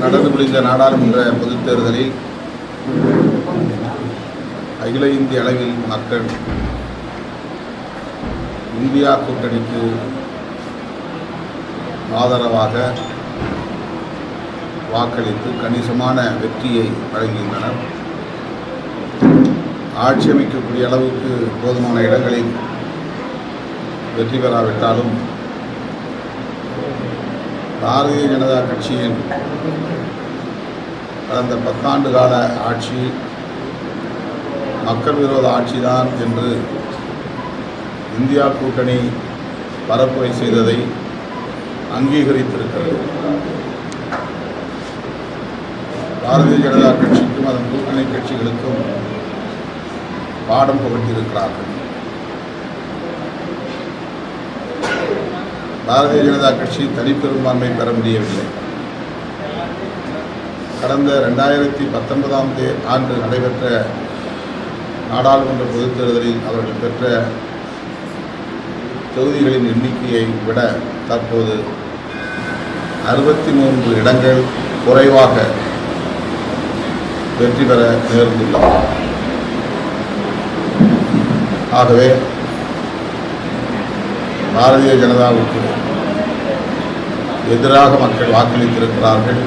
நடந்து முடிந்த நாடாளுமன்ற பொதுத் தேர்தலில் அகில இந்திய அளவில் மக்கள் இந்தியா கூட்டணிக்கு ஆதரவாக வாக்களித்து கணிசமான வெற்றியை வழங்கியுள்ளனர். ஆட்சி அமைக்கக்கூடிய அளவுக்கு போதுமான இடங்களில் வெற்றி பெறாவிட்டாலும் பாரதிய ஜனதா கட்சியின் கடந்த 10 ஆண்டு கால ஆட்சி மக்கள் விரோத ஆட்சிதான் என்று இந்தியா கூட்டணி பரப்புரை செய்ததை அங்கீகரித்திருக்கிறது. பாரதிய ஜனதா கட்சிக்கும் அதன் கூட்டணி கட்சிகளுக்கும் பாடம் புகட்டியிருக்கிறார்கள். பாரதிய ஜனதா கட்சி தனிப்பெரும்பான்மை பெற முடியவில்லை. கடந்த 2019 ஆண்டு நடைபெற்ற நாடாளுமன்ற பொதுத் தேர்தலில் அவர்கள் பெற்ற தொகுதிகளின் எண்ணிக்கையை விட தற்போது 63 இடங்கள் குறைவாக வெற்றி பெற நேர்ந்துள்ளது. ஆகவே பாரதிய ஜனதாவுக்கு எதிராக மக்கள் வாக்களித்திருக்கிறார்கள்.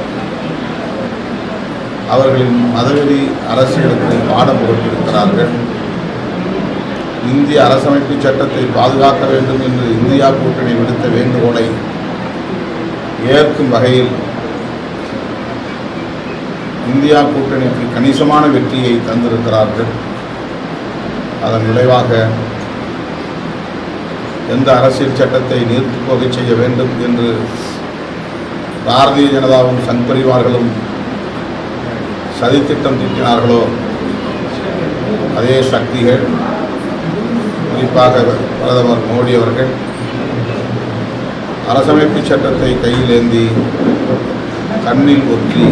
அவர்களின் மதவெறி அரசியலுக்கு பாடம் புகட்டியிருக்கிறார்கள். இந்திய அரசமைப்பு சட்டத்தை பாதுகாக்க வேண்டும் என்று இந்தியா கூட்டணி விடுத்த வேண்டுகோளை ஏற்கும் வகையில் இந்தியா கூட்டணிக்கு கணிசமான வெற்றியை தந்திருக்கிறார்கள். அதன் விளைவாக எந்த அரசியல் சட்டத்தை நீர்த்து போகச் செய்ய வேண்டும் என்று பாரதிய ஜனதாவும் சங் பரிவார்களும் சதித்திட்டம் தீட்டினார்களோ அதே சக்திகள், குறிப்பாக பிரதமர் மோடி அவர்கள் அரசமைப்பு சட்டத்தை கையில் ஏந்தி கண்ணில் ஒற்றி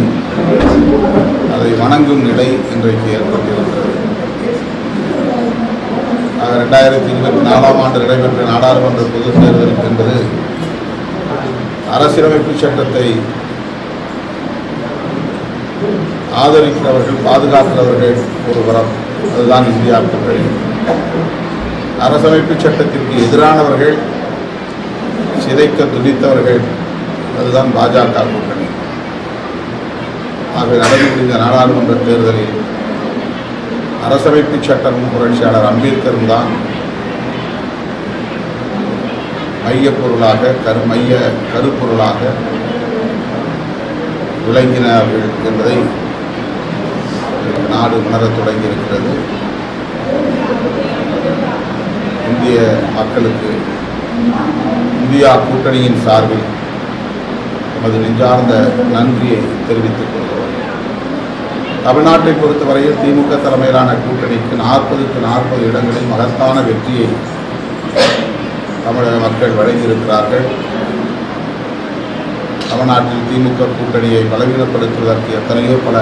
அதை வணங்கும் நிலை இன்றைக்கு ஏற்பட்டிருக்கிறது. 2024 ஆண்டு நடைபெற்ற நாடாளுமன்ற பொதுத் தேர்தல் என்பது அரசியலமைப்பு சட்டத்தை ஆதரிக்கிறவர்கள், பாதுகாக்கிறவர்கள் ஒரு புறம், அதுதான் இந்தியா கூட்டணி. அரசமைப்பு சட்டத்திற்கு எதிரானவர்கள், சிதைக்க துடித்தவர்கள், அதுதான் பாஜக கூட்டணி. ஆகவே நடந்து முடிந்த நாடாளுமன்ற தேர்தலில் அரசமைப்பு சட்டமும் புரட்சியாளர் அம்பேத்கரும் தான் மையப்பொருளாக கருப்பொருளாக விளங்கினார்கள் என்பதை நாடு உணரத் தொடங்கியிருக்கிறது. இந்திய மக்களுக்கு இந்தியா கூட்டணியின் சார்பில் நமது நெஞ்சார்ந்த நன்றியை தெரிவித்துக் கொள்கிறோம். தமிழ்நாட்டை பொறுத்தவரையில் திமுக தலைமையிலான கூட்டணிக்கு 40க்கு 40 இடங்களில் மகத்தான வெற்றியை தமிழக மக்கள் வழங்கியிருக்கிறார்கள். தமிழ்நாட்டில் திமுக கூட்டணியை பலவீனப்படுத்துவதற்கு எத்தனையோ பல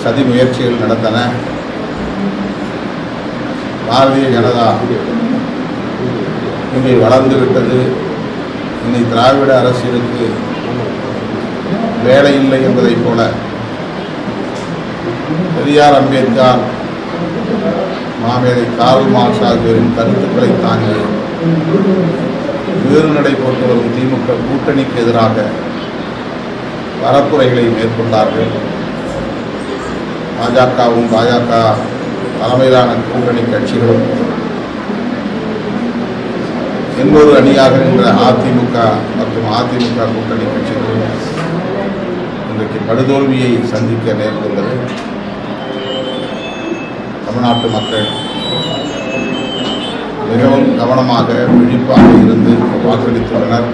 சதி முயற்சிகள் நடந்தன. பாரதிய ஜனதா இங்கே வளர்ந்துவிட்டது, இனி திராவிட அரசியலுக்கு வேலை இல்லை என்பதைப் போல பெரியார், அம்பேத்கர், மாமேதை கார்ல் மார்க்ஸ் ஆகியோரின் கருத்துக்களை தாங்கி வேறுநடை போட்டு வரும் திமுக கூட்டணிக்கு எதிராக பரப்புரைகளை மேற்கொண்டார்கள். பாஜக தலைமையிலான கூட்டணி கட்சிகளும் இன்னொரு அணியாக நின்ற அதிமுக மற்றும் அதிமுக கூட்டணி கட்சிகளும் இன்றைக்கு படுதோல்வியை சந்திக்க நேர்ந்துள்ளது. தமிழ்நாட்டு மக்கள் மிகவும் கவனமாக, விழிப்பாக இருந்து வாக்களித்துள்ளனர்.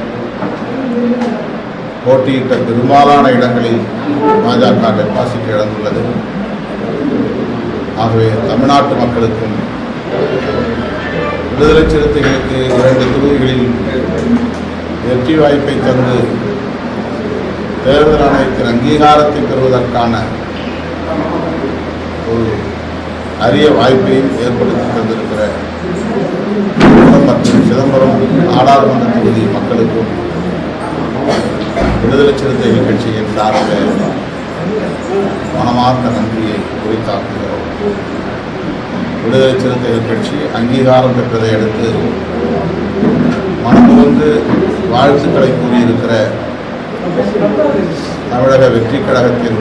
போட்டியிட்ட பெரும்பாலான இடங்களில் பாஜக டெபாசிட் இழந்துள்ளது. ஆகவே தமிழ்நாட்டு மக்களுக்கும் விடுதலை சிறுத்தைகளுக்கு 2 தொகுதிகளில் வெற்றி வாய்ப்பை தந்து தேர்தல் ஆணையத்தின் அங்கீகாரத்தை பெறுவதற்கான ஒரு அரிய வாய்ப்பையும் ஏற்படுத்தி தந்திருக்கிற மற்றும் சிதம்பரம் நாடாளுமன்ற தொகுதி மக்களுக்கும் விடுதலை சிறுத்தைகள் கட்சியின் சார்பில் மனமார்ந்த நன்றியை உரித்தாக்குகிறோம். விடுதலை சிறுத்தைகள் கட்சி அங்கீகாரம் பெற்றதை அடுத்து மனமுவந்து வாழ்த்துக்களை கூறியிருக்கிற தமிழக வெற்றி கழகத்தின்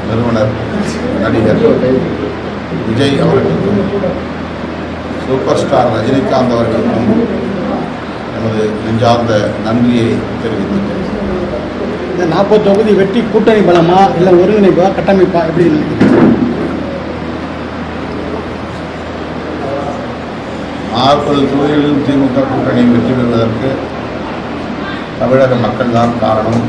நிறுவனர் நடிகர் விஜய் அவர்களுக்கும் சூப்பர் ஸ்டார் ரஜினிகாந்த் அவர்களுக்கும் நமது நெஞ்சார்ந்த நன்றியை தெரிவித்துள்ளோம். இந்த 40 தொகுதி வெற்றி கூட்டணி பலமா இல்லை ஒருங்கிணைப்பா கட்டமைப்பா எப்படி நினைக்கிறீங்க? 40 தொகுதிகளிலும் திமுக கூட்டணி வெற்றி பெறுவதற்கு தமிழக மக்கள் தான் காரணம்.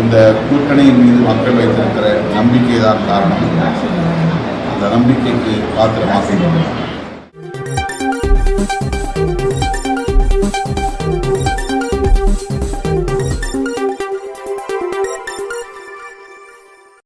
இந்த கூட்டணியின் மீது மக்கள் வைத்திருக்கிற நம்பிக்கை தான் காரணம். அந்த நம்பிக்கைக்கு பாத்திரமாக